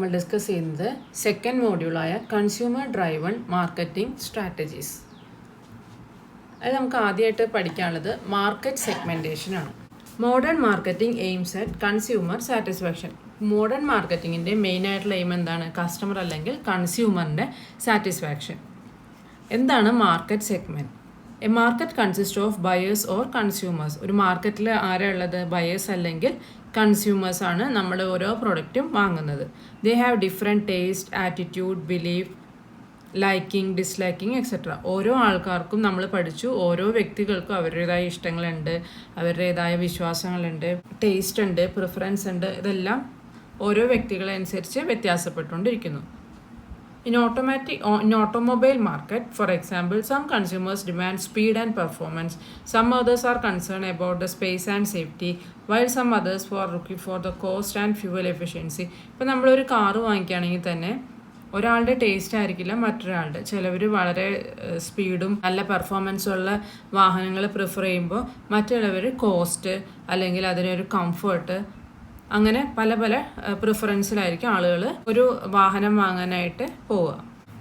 നമ്മൾ ഡിസ്കസ് ചെയ്യുന്നത് സെക്കൻഡ് മോഡ്യൂളായ കൺസ്യൂമർ ഡ്രൈവൺ മാർക്കറ്റിംഗ് സ്ട്രാറ്റജീസ്. അത് നമുക്ക് ആദ്യമായിട്ട് പഠിക്കാനുള്ളത് മാർക്കറ്റ് സെഗ്മെൻറ്റേഷനാണ്. Modern marketing aims at consumer satisfaction. Modern മാർക്കറ്റിങ്ങിൻ്റെ മെയിനായിട്ടുള്ള എയിം എന്താണ്? കസ്റ്റമർ അല്ലെങ്കിൽ കൺസ്യൂമറിൻ്റെ സാറ്റിസ്ഫാക്ഷൻ. എന്താണ് market segment? A market consist of buyers or consumers. ഒരു മാർക്കറ്റിൽ ആരാ ഉള്ളത്? ബയേഴ്സ് അല്ലെങ്കിൽ കൺസ്യൂമേഴ്സ് ആണ് നമ്മൾ ഓരോ പ്രൊഡക്റ്റും വാങ്ങുന്നത്. They have different taste, attitude, belief, liking, disliking etcetera. ഓരോ ആൾക്കാർക്കും നമ്മൾ പഠിച്ചു, ഓരോ വ്യക്തികൾക്കും അവരുടേതായ ഇഷ്ടങ്ങളുണ്ട്, അവരുടേതായ വിശ്വാസങ്ങളുണ്ട്, ടേസ്റ്റ് ഉണ്ട്, പ്രിഫറൻസ് ഉണ്ട്. ഇതെല്ലാം ഓരോ വ്യക്തികളെ അനുസരിച്ച് വ്യത്യാസപ്പെട്ടുകൊണ്ടിരിക്കുന്നു. In automobile market, for example, some consumers demand speed and performance. Some others are concerned about the space and safety, while some others are looking for the cost and fuel efficiency. ഇപ്പോൾ നമ്മളൊരു car വാങ്ങിക്കുകയാണെങ്കിൽ തന്നെ ഒരാളുടെ taste ആയിരിക്കില്ല മറ്റൊരാളുടെ. ചിലവർ വളരെ സ്പീഡും നല്ല പെർഫോമൻസും ഉള്ള വാഹനങ്ങൾ പ്രിഫർ ചെയ്യുമ്പോൾ മറ്റുള്ളവർ കോസ്റ്റ് അല്ലെങ്കിൽ അതിനൊരു കംഫർട്ട്, അങ്ങനെ പല പല പ്രിഫറൻസിലായിരിക്കും ആളുകൾ ഒരു വാഹനം വാങ്ങാനായിട്ട് പോവുക.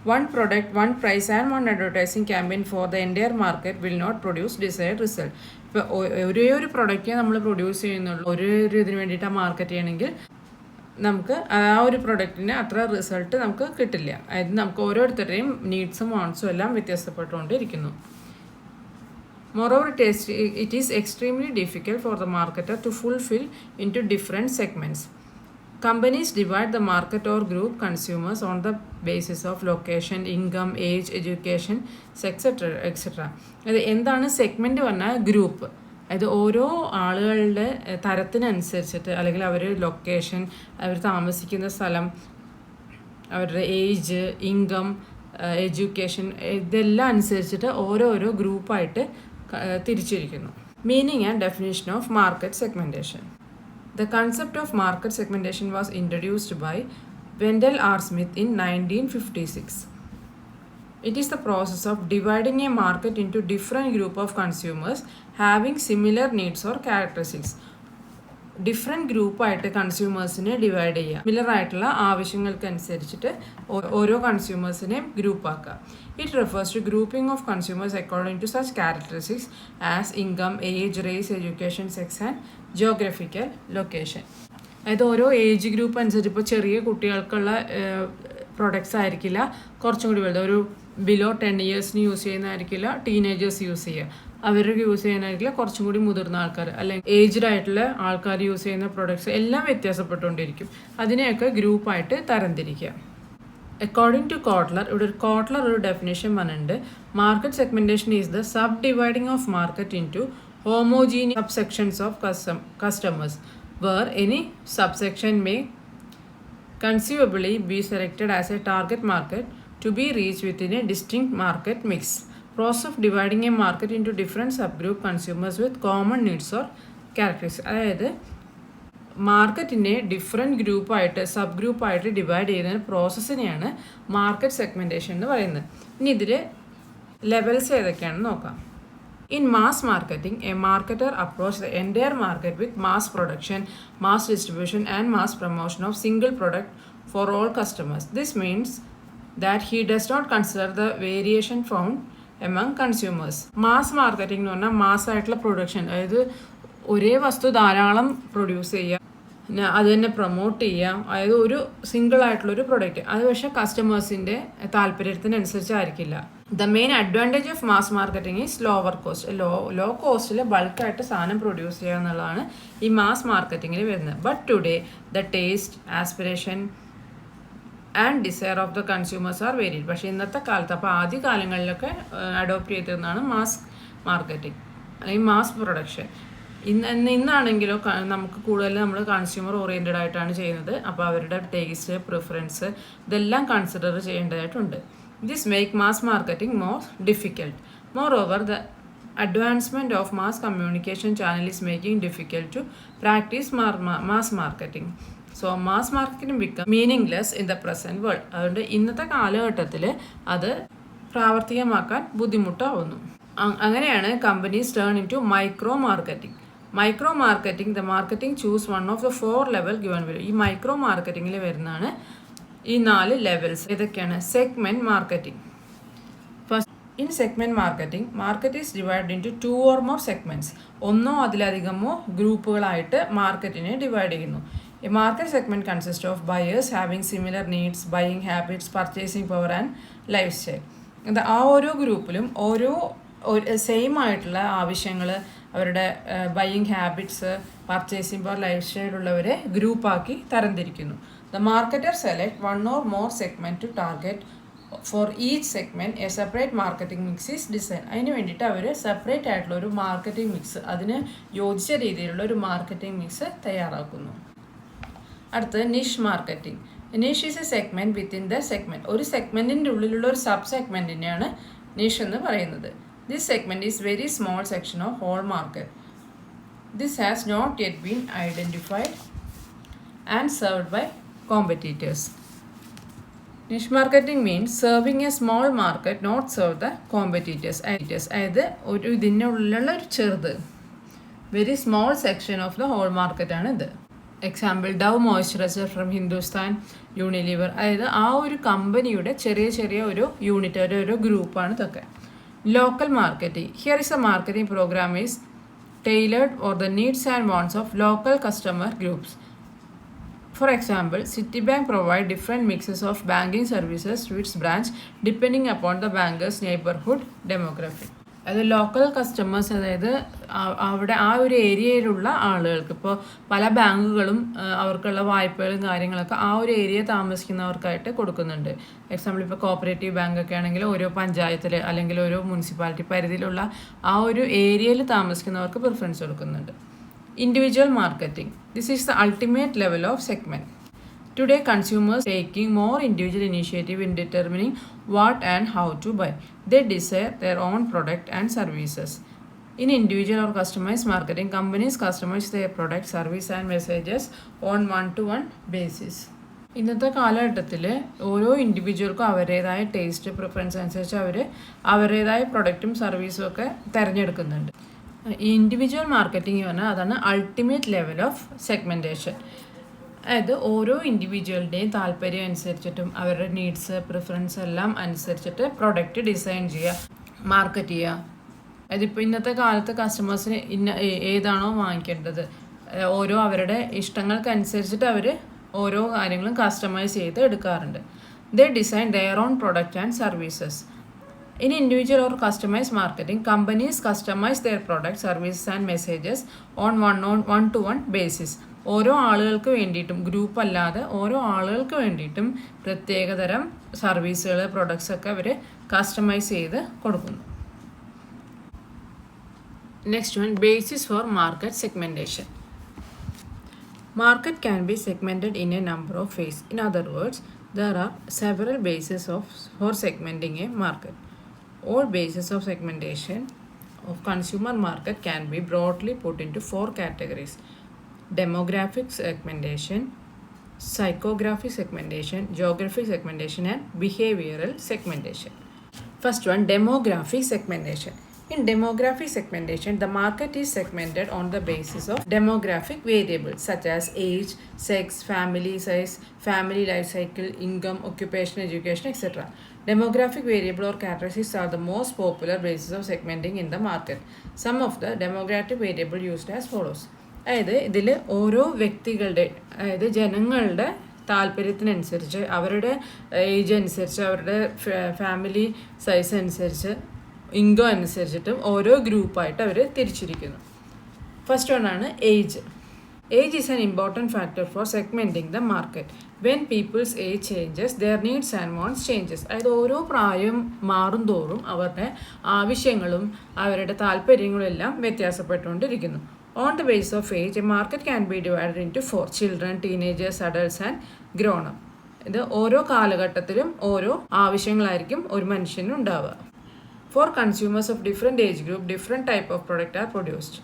One product, one price and one advertising campaign for the entire market will not produce desired result. ഇപ്പോൾ ഒരേ ഒരു പ്രൊഡക്റ്റ് നമ്മൾ പ്രൊഡ്യൂസ് ചെയ്യുന്നുള്ളൂ, ഒരു ഇതിന് വേണ്ടിയിട്ട് മാർക്കറ്റ് ചെയ്യണമെങ്കിൽ നമുക്ക് ആ ഒരു പ്രൊഡക്റ്റിന് അത്ര റിസൾട്ട് നമുക്ക് കിട്ടില്ല. അതായത് നമുക്ക് ഓരോരുത്തരുടെയും നീഡ്സും വാണ്ട്സും എല്ലാം വ്യത്യാസപ്പെട്ടുകൊണ്ടിരിക്കുന്നു. Moreover, it is extremely difficult for the marketer to fulfill into different segments. Companies divide the market or group consumers on the basis of location, income, age, education, etc. അത് എന്താണ് സെഗ്മെൻറ്റ് പറഞ്ഞാൽ? Group. അതായത് ഓരോ ആളുകളുടെ തരത്തിനനുസരിച്ചിട്ട് അല്ലെങ്കിൽ അവർ location, അവർ താമസിക്കുന്ന സ്ഥലം, അവരുടെ ഏജ്, ഇൻകം, എഡ്യൂക്കേഷൻ, ഇതെല്ലാം അനുസരിച്ചിട്ട് ഓരോരോ ഗ്രൂപ്പായിട്ട് തിരിച്ചിരിക്കുന്നു. Meaning and definition of market segmentation. The concept of market segmentation was introduced by Wendell R Smith in 1956. It is the process of dividing a market into different group of consumers having similar needs or characteristics. Different ഗ്രൂപ്പായിട്ട് കൺസ്യൂമേഴ്സിനെ divide ചെയ്യുക. Similar ആയിട്ടുള്ള ആവശ്യങ്ങൾക്കനുസരിച്ചിട്ട് ഓരോ കൺസ്യൂമേഴ്സിനെ ഗ്രൂപ്പാക്കുക. It refers to grouping of consumers according to such characteristics as income, age, race, education, sex and geographical location. അതായത് ഓരോ ഏജ് ഗ്രൂപ്പ് അനുസരിച്ച് ഇപ്പോൾ ചെറിയ കുട്ടികൾക്കുള്ള പ്രൊഡക്ട്സ് ആയിരിക്കില്ല കുറച്ചും കൂടി വലുത്. ഒരു ബിലോ 10 years യൂസ് ചെയ്യുന്നതായിരിക്കില്ല ടീനേജേഴ്സ് യൂസ് ചെയ്യുക. അവർക്ക് യൂസ് ചെയ്യാനായിരിക്കില്ല കുറച്ചും കൂടി മുതിർന്ന ആൾക്കാർ, അല്ലെങ്കിൽ ഏജ്ഡ് ആയിട്ടുള്ള ആൾക്കാർ യൂസ് ചെയ്യുന്ന പ്രൊഡക്ട്സ് എല്ലാം വ്യത്യാസപ്പെട്ടുകൊണ്ടിരിക്കും. അതിനെയൊക്കെ ഗ്രൂപ്പായിട്ട് തരംതിരിക്കുക. അക്കോർഡിംഗ് ടു കോട്ട്ലർ, ഇവിടെ കോട്ട്ലർ ഒരു ഡെഫിനേഷൻ പറഞ്ഞിട്ടുണ്ട്. Market segmentation is the subdividing of market into homogeneous subsections of customers where any subsection may conceivably be selected as a target market to be reached within a distinct market mix. Process of dividing a market into different subgroup consumers with common needs or characteristics. അതായത് മാർക്കറ്റിനെ different ഗ്രൂപ്പായിട്ട് sub ഗ്രൂപ്പായിട്ട് divide ചെയ്യുന്ന പ്രോസസ്സിനെയാണ് market segmentation എന്ന് പറയുന്നത്. ഇനി ഇതിൽ levels ഏതൊക്കെയാണെന്ന് നോക്കാം. In mass marketing, a marketer approaches the entire market with mass production, mass distribution and mass promotion of single product for all customers. This means that he does not consider the variation found among consumers. Mass marketing എന്ന് പറഞ്ഞാൽ mass ആയിട്ടുള്ള production, അതായത് ഒരേ വസ്തു ധാരാളം produce ചെയ്യുക, അത് തന്നെ പ്രൊമോട്ട് ചെയ്യുക. അതായത് ഒരു സിംഗിൾ ആയിട്ടുള്ളൊരു പ്രൊഡക്റ്റ്, അത് പക്ഷേ കസ്റ്റമേഴ്സിൻ്റെ താല്പര്യത്തിനനുസരിച്ചായിരിക്കില്ല. The main advantage of mass marketing is lower cost. Low കോസ്റ്റിൽ ബൾക്കായിട്ട് സാധനം പ്രൊഡ്യൂസ് ചെയ്യുക എന്നുള്ളതാണ് ഈ മാസ് മാർക്കറ്റിങ്ങിൽ വരുന്നത്. But today the taste, aspiration and desire of the consumers are varied. പക്ഷേ ഇന്നത്തെ കാലത്ത്, അപ്പോൾ ആദ്യ കാലങ്ങളിലൊക്കെ അഡോപ്റ്റ് ചെയ്തിരുന്നതാണ് മാസ് മാർക്കറ്റിംഗ് അല്ലെങ്കിൽ മാസ് പ്രൊഡക്ഷൻ. ഇന്നാണെങ്കിലോ നമുക്ക് കൂടുതൽ നമ്മൾ കൺസ്യൂമർ ഓറിയൻറ്റഡ് ആയിട്ടാണ് ചെയ്യുന്നത്. അപ്പോൾ അവരുടെ ടേസ്റ്റ്, പ്രിഫറൻസ് ഇതെല്ലാം കൺസിഡർ ചെയ്യേണ്ടതായിട്ടുണ്ട്. This make mass marketing more difficult. Moreover, the advancement of mass communication channel is making difficult to practice mass marketing. So, mass marketing become meaningless in the present world. അതുകൊണ്ട് ഇന്നത്തെ കാലഘട്ടത്തിൽ അത് പ്രാവർത്തികമാക്കാൻ ബുദ്ധിമുട്ടാവുന്നു. അങ്ങനെയാണ് companies turn into micro marketing. Micro marketing, the marketing choose one of the 4 level given value. ഈ micro മാർക്കറ്റിങ്ങിൽ വരുന്നതാണ് ഈ 4 ലെവൽസ് ഏതൊക്കെയാണ്? Segment marketing. First, in segment marketing, market is divide into 2 or more segments. ഒന്നോ അതിലധികമോ ഗ്രൂപ്പുകളായിട്ട് മാർക്കറ്റിനെ divide ചെയ്യുന്നു. A market segment consists of buyers having similar needs, buying habits, purchasing power and lifestyle. ആ ഓരോ ഗ്രൂപ്പിലും ഓരോ same ആയിട്ടുള്ള ആവശ്യങ്ങൾ, അവരുടെ buying habits, purchasing power, life style ഉള്ളവരെ ഗ്രൂപ്പാക്കി തരംതിരിക്കുന്നു. The marketer select 1 or more segment to target. For each segment a separate marketing mix is design. അതിന് വേണ്ടിയിട്ട് അവർ സെപ്പറേറ്റ് ആയിട്ടുള്ള ഒരു മാർക്കറ്റിംഗ് മിക്സ്, അതിന് യോജിച്ച രീതിയിലുള്ള ഒരു മാർക്കറ്റിംഗ് മിക്സ് തയ്യാറാക്കുന്നു. അടുത്തത് niche marketing. Niche is a segment within the segment. ഒരു സെഗ്മെൻറ്റിൻ്റെ ഉള്ളിലുള്ള ഒരു സബ് സെഗ്മെൻറ്റിനെയാണ് നിഷ് എന്ന് പറയുന്നത്. This segment is very small section of whole market. This has not yet been identified and served by competitors. Niche marketing means serving a small market, not serve the competitors. അതായത് ഒരു ഇതിനുള്ളിലുള്ള ഒരു ചെറുത്, very small section of the whole മാർക്കറ്റാണ് ഇത്. Example, Dove moisturizer from Hindustan Unilever. അതായത് ആ ഒരു കമ്പനിയുടെ ചെറിയ ചെറിയ ഒരു യൂണിറ്റ്, ഒരു ഗ്രൂപ്പാണ് ഇതൊക്കെ. Local marketing. Here is a marketing programme is tailored for the needs and wants of local customer groups. For example, Citibank provide different mixes of banking services to its branch depending upon the banker's neighborhood demographic. അത് local customers, അതായത് അവിടെ ആ ഒരു ഏരിയയിലുള്ള ആളുകൾക്ക്, ഇപ്പോൾ പല ബാങ്കുകളും അവർക്കുള്ള വായ്പകളും കാര്യങ്ങളൊക്കെ ആ ഒരു ഏരിയ താമസിക്കുന്നവർക്കായിട്ട് കൊടുക്കുന്നുണ്ട്. എക്സാമ്പിൾ, ഇപ്പോൾ കോപ്പറേറ്റീവ് ബാങ്കൊക്കെ ആണെങ്കിൽ ഓരോ പഞ്ചായത്തിൽ അല്ലെങ്കിൽ ഓരോ മുനിസിപ്പാലിറ്റി പരിധിയിലുള്ള ആ ഒരു ഏരിയയിൽ താമസിക്കുന്നവർക്ക് പ്രിഫറൻസ് കൊടുക്കുന്നുണ്ട്. Individual marketing. This is the ultimate level of segment. Today, consumers taking more individual initiative in determining what and how to buy. They desire their own product and services. In individual or customized marketing, companies customize their product, service and messages on one-to-one basis. ഇന്നത്തെ കാലഘട്ടത്തിൽ ഓരോ ഇൻഡിവിജ്വൽക്കും അവരുടേതായ taste preference അനുസരിച്ച് അവർ അവരുടേതായ പ്രൊഡക്റ്റും സർവീസും ഒക്കെ തിരഞ്ഞെടുക്കുന്നുണ്ട്. ഈ individual marketing പറഞ്ഞാൽ അതാണ് അൾട്ടിമേറ്റ് ലെവൽ ഓഫ് സെഗ്മെൻറ്റേഷൻ. അതായത് ഓരോ ഇൻഡിവിജ്വലിൻ്റെയും താല്പര്യം അനുസരിച്ചിട്ടും അവരുടെ നീഡ്സ്, പ്രിഫറൻസ് എല്ലാം അനുസരിച്ചിട്ട് പ്രൊഡക്റ്റ് ഡിസൈൻ ചെയ്യുക, മാർക്കറ്റ് ചെയ്യുക. അതിപ്പോൾ ഇന്നത്തെ കാലത്ത് കസ്റ്റമേഴ്സിന് ഏതാണോ വാങ്ങിക്കേണ്ടത്, ഓരോ അവരുടെ ഇഷ്ടങ്ങൾക്കനുസരിച്ചിട്ട് അവർ ഓരോ കാര്യങ്ങളും കസ്റ്റമൈസ് ചെയ്ത് എടുക്കാറുണ്ട്. They design their own product and services. In individual or customized marketing, companies customize their products, services and messages on one-to-one basis. ഓരോ ആളുകൾക്ക് വേണ്ടിയിട്ടും, ഗ്രൂപ്പ് അല്ലാതെ ഓരോ ആളുകൾക്ക് വേണ്ടിയിട്ടും പ്രത്യേകതരം സർവീസുകൾ, പ്രൊഡക്ട്സ് ഒക്കെ അവർ കസ്റ്റമൈസ് ചെയ്ത് കൊടുക്കുന്നു. Next one, basis for market segmentation. Market can be segmented in a number of ways. In other words, there are several bases for segmenting a market. All bases of segmentation of consumer market can be broadly put into 4 categories: demographic segmentation, psychographic segmentation, geographic segmentation and behavioral segmentation. First one, demographic segmentation. In demographic segmentation, the market is segmented on the basis of demographic variables such as age, sex, family size, family life cycle, income, occupation, education, etc. Demographic variable or characteristics are the most popular basis of segmenting in the market. Some of the demographic variable used as follows. അതായത് ഇതിൽ ഓരോ വ്യക്തികളുടെ, അതായത് ജനങ്ങളുടെ താല്പര്യത്തിനനുസരിച്ച്, അവരുടെ age അനുസരിച്ച്, അവരുടെ family size അനുസരിച്ച്, ഇൻകം അനുസരിച്ചിട്ടും ഓരോ ഗ്രൂപ്പായിട്ട് അവർ തിരിച്ചിരിക്കുന്നു. ഫസ്റ്റ് വൺ ആണ് age. Age is an important factor for segmenting the market. When peoples age changes, their needs and wants changes. അതായത് ഓരോ പ്രായം മാറും തോറും അവരുടെ ആവശ്യങ്ങളും അവരുടെ താല്പര്യങ്ങളും എല്ലാം വ്യത്യാസപ്പെട്ടുകൊണ്ടിരിക്കുന്നു. On the basis of age, a market can be divided into 4: children, teenagers, adults and grown-up. ഇത് ഓരോ കാലഘട്ടത്തിലും ഓരോ ആവശ്യങ്ങളായിരിക്കും ഒരു മനുഷ്യന് ഉണ്ടാവുക. For consumers of different age group, different type of product are produced.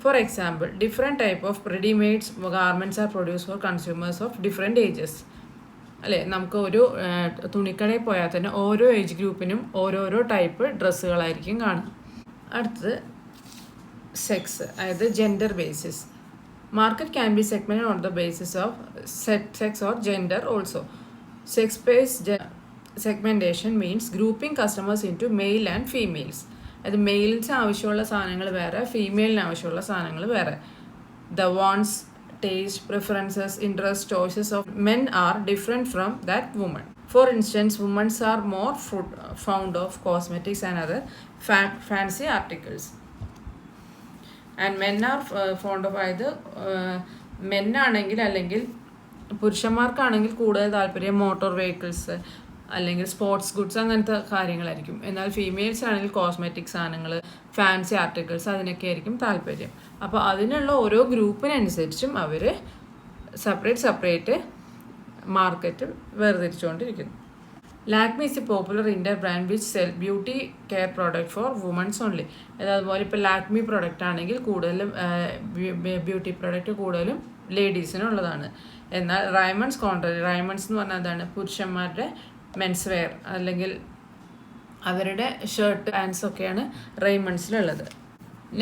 For example, different type of ready-made garments are produced for consumers of different ages. അല്ലേ, നമുക്ക് ഒരു തുണിക്കടയിൽ പോയാൽ തന്നെ ഓരോ ഏജ് ഗ്രൂപ്പിനും ഓരോരോ ടൈപ്പ് ഡ്രസ്സുകളായിരിക്കും കാണുക. അടുത്തത് സെക്സ്, അതായത് gender basis. Market can be segmented on the basis of sex or gender also. Sex-based segmentation means grouping customers into male and females. അത് മെയിൽസിന് ആവശ്യമുള്ള സാധനങ്ങൾ വേറെ, ഫീമെയിലിന് ആവശ്യമുള്ള സാധനങ്ങൾ വേറെ. The wants, taste, preferences, interest, choices of men are different from that woman. For instance, women are more fond of cosmetics and other fancy articles. And men are fond of either men ആണെങ്കിൽ അല്ലെങ്കിൽ പുരുഷന്മാർക്കാണെങ്കിൽ കൂടുതൽ താല്പര്യം motor vehicles അല്ലെങ്കിൽ sports goods അങ്ങനത്തെ കാര്യങ്ങളായിരിക്കും. എന്നാൽ females ആണെങ്കിൽ cosmetic സാധനങ്ങൾ, ഫാൻസി ആർട്ടിക്കിൾസ് അതിനൊക്കെ ആയിരിക്കും താല്പര്യം. അപ്പോൾ അതിനുള്ള ഓരോ ഗ്രൂപ്പിനനുസരിച്ചും അവർ സെപ്പറേറ്റ് മാർക്കറ്റ് വേർതിരിച്ചുകൊണ്ടിരിക്കുന്നു. Lakme is a popular Indian brand which sell beauty care product for womens only. അതുപോലെ ഇപ്പോൾ ലാക്മി പ്രൊഡക്റ്റ് ആണെങ്കിൽ കൂടുതലും ബ്യൂട്ടി പ്രൊഡക്റ്റ് കൂടുതലും ലേഡീസിനുള്ളതാണ്. എന്നാൽ റൈമണ്ട്സ് കോൺട്രറി, റൈമണ്ട്സ് എന്ന് പറഞ്ഞാൽ എന്താണ്, പുരുഷന്മാരുടെ മെൻസ് വെയർ അല്ലെങ്കിൽ അവരുടെ ഷർട്ട് പാൻസ് ഒക്കെയാണ് റൈമണ്ട്സിലുള്ളത്.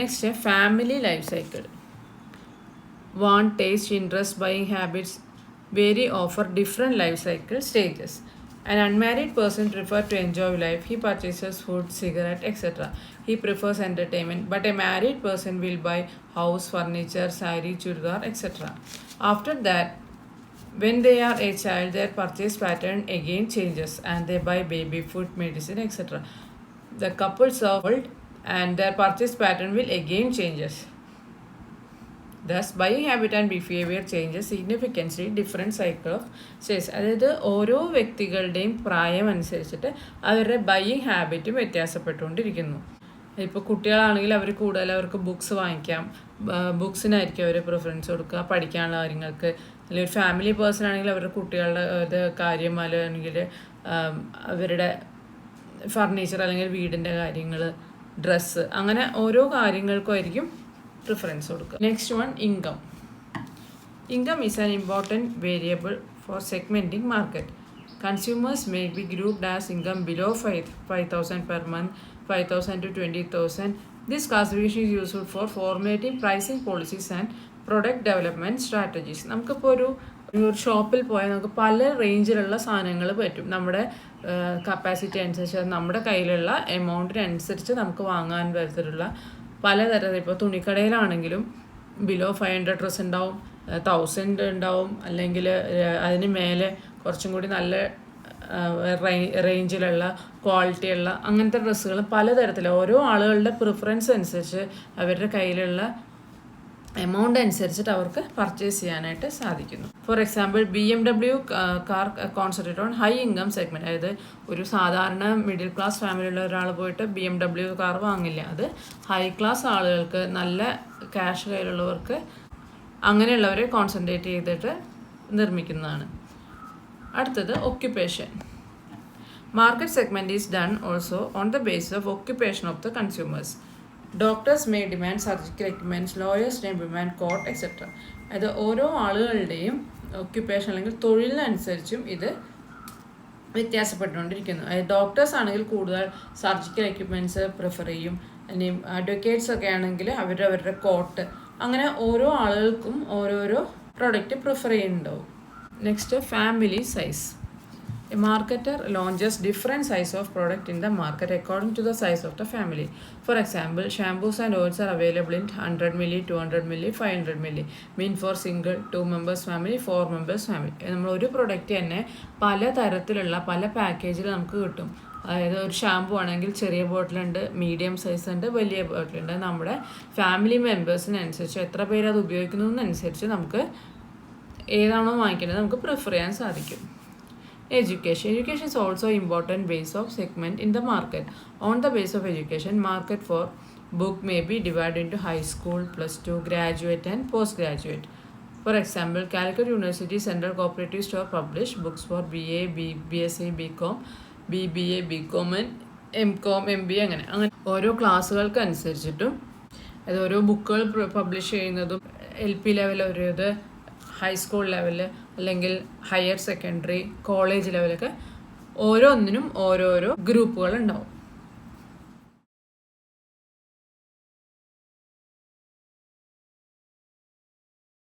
Next family life cycle. Want, taste, interest, buying habits vary offer different life cycle stages. An unmarried person prefers to enjoy life. He purchases food, cigarette, etc. He prefers entertainment. But a married person will buy house, furniture, saree, chudar, etc. After that, when they are a child, their purchase pattern again changes and they buy baby food, medicine, etc. The couples are old and their purchase pattern will again changes. Thus, buying habit and behavior changes significantly different cycle of stages. അതായത് ഓരോ വ്യക്തികളുടെയും പ്രായം അനുസരിച്ചിട്ട് അവരുടെ buying ഹാബിറ്റും വ്യത്യാസപ്പെട്ടുകൊണ്ടിരിക്കുന്നു. ഇപ്പോൾ കുട്ടികളാണെങ്കിൽ അവർ കൂടുതൽ അവർക്ക് ബുക്സ് വാങ്ങിക്കാം, ബുക്സിനായിരിക്കും അവർ പ്രിഫറൻസ് കൊടുക്കുക പഠിക്കാനുള്ള കാര്യങ്ങൾക്ക്. അല്ലെങ്കിൽ ഒരു ഫാമിലി പേഴ്സൺ ആണെങ്കിൽ അവരുടെ കുട്ടികളുടെ കാര്യം അല്ലെങ്കിൽ അവരുടെ ഫർണിച്ചർ അല്ലെങ്കിൽ വീടിൻ്റെ കാര്യങ്ങൾ, ഡ്രസ്സ്, അങ്ങനെ ഓരോ കാര്യങ്ങൾക്കുമായിരിക്കും പ്രിഫറൻസ് കൊടുക്കുക. Next one, income. Income is an important variable for segmenting market. Consumers may be grouped as income below 5,000 per month, 5,000 to 20,000. This classification is useful for formulating pricing policies and product development strategies. നമുക്കിപ്പോൾ ഒരു ഷോപ്പിൽ പോയാൽ നമുക്ക് പല റേഞ്ചിലുള്ള സാധനങ്ങൾ പറ്റും. നമ്മുടെ capacity അനുസരിച്ച് നമ്മുടെ കയ്യിലുള്ള എമൗണ്ടിനനുസരിച്ച് നമുക്ക് വാങ്ങാൻ തരത്തിലുള്ള പലതരത്തിൽ. ഇപ്പോൾ തുണിക്കടയിലാണെങ്കിലും ബിലോ 500 ഡ്രസ്സ് ഉണ്ടാവും, 1000 ഉണ്ടാവും, അല്ലെങ്കിൽ അതിന് മേലെ കുറച്ചും കൂടി നല്ല റേഞ്ചിലുള്ള ക്വാളിറ്റിയുള്ള അങ്ങനത്തെ ഡ്രസ്സുകൾ പലതരത്തിൽ ഓരോ ആളുകളുടെ പ്രിഫറൻസ് അനുസരിച്ച് അവരുടെ കയ്യിലുള്ള എമൗണ്ട് അനുസരിച്ചിട്ട് അവർക്ക് പർച്ചേസ് ചെയ്യാനായിട്ട് സാധിക്കുന്നു. For example, BMW car concentrate on high income segment. അതായത് ഒരു സാധാരണ മിഡിൽ ക്ലാസ് ഫാമിലിയുള്ള ഒരാൾ പോയിട്ട് BMW കാർ വാങ്ങില്ല. അത് ഹൈ ക്ലാസ് ആളുകൾക്ക്, നല്ല ക്യാഷ് കയ്യിലുള്ളവർക്ക്, അങ്ങനെയുള്ളവരെ കോൺസെൻട്രേറ്റ് ചെയ്തിട്ട് നിർമ്മിക്കുന്നതാണ്. അടുത്തത് occupation. Market segment is done also on the basis of occupation of the consumers. Doctors may demand surgical equipments, lawyers may demand coat, etcetera. അത് ഓരോ ആളുകളുടെയും ഒക്യുപ്പേഷൻ അല്ലെങ്കിൽ തൊഴിലിനനുസരിച്ചും ഇത് വ്യത്യാസപ്പെട്ടുകൊണ്ടിരിക്കുന്നു. അതായത് ഡോക്ടേഴ്സ് ആണെങ്കിൽ കൂടുതൽ സർജിക്കൽ എക്യുപ്മെൻറ്റ്സ് പ്രിഫർ ചെയ്യും. ഇനി അഡ്വക്കേറ്റ്സ് ഒക്കെ ആണെങ്കിൽ അവരുടെ കോട്ട്, അങ്ങനെ ഓരോ ആളുകൾക്കും ഓരോരോ പ്രൊഡക്റ്റ് പ്രിഫർ ചെയ്യുന്നുണ്ടാവും. Next, family size. A marketer launches different size of product in the market according to the size of the family. For example, shampoos and oils are available in 100 ml, 200 ml, 500 ml. Mean for single, 2 members family, 4 members family. നമ്മൾ ഒരു product തന്നെ പല തരത്തിലുള്ള പല പാക്കേജിൽ നമുക്ക് കിട്ടും. അതായത് ഒരു ഷാമ്പു ആണെങ്കിൽ ചെറിയ ബോട്ടിലുണ്ട്, മീഡിയം സൈസ് ഉണ്ട്, വലിയ ബോട്ടിലുണ്ട്. നമ്മുടെ ഫാമിലി മെമ്പേഴ്സിനനുസരിച്ച് എത്ര പേര് അത് ഉപയോഗിക്കുന്നതിനനുസരിച്ച് നമുക്ക് ഏതാണോ വാങ്ങിക്കേണ്ടത് നമുക്ക് പ്രിഫർ ചെയ്യാൻ സാധിക്കും. Education. Education is also an important base of segment in the market. On the base of education, market for book may be divided into high school, +2, graduate and postgraduate. For example, Calicut University Central Cooperative Store publish books for BA, BSc, BCom, BBA, BCom and MCom, MBA അങ്ങനെ ഓരോ ക്ലാസ്സുകൾക്ക് അനുസരിച്ചിട്ടും അത് ഓരോ ബുക്കുകൾ publish ചെയ്യുന്നതും LP level ഒരു ഇത്, high school level അല്ലെങ്കിൽ higher secondary, college ലെവലൊക്കെ ഓരോന്നിനും ഓരോരോ ഗ്രൂപ്പുകൾ ഉണ്ടാവും.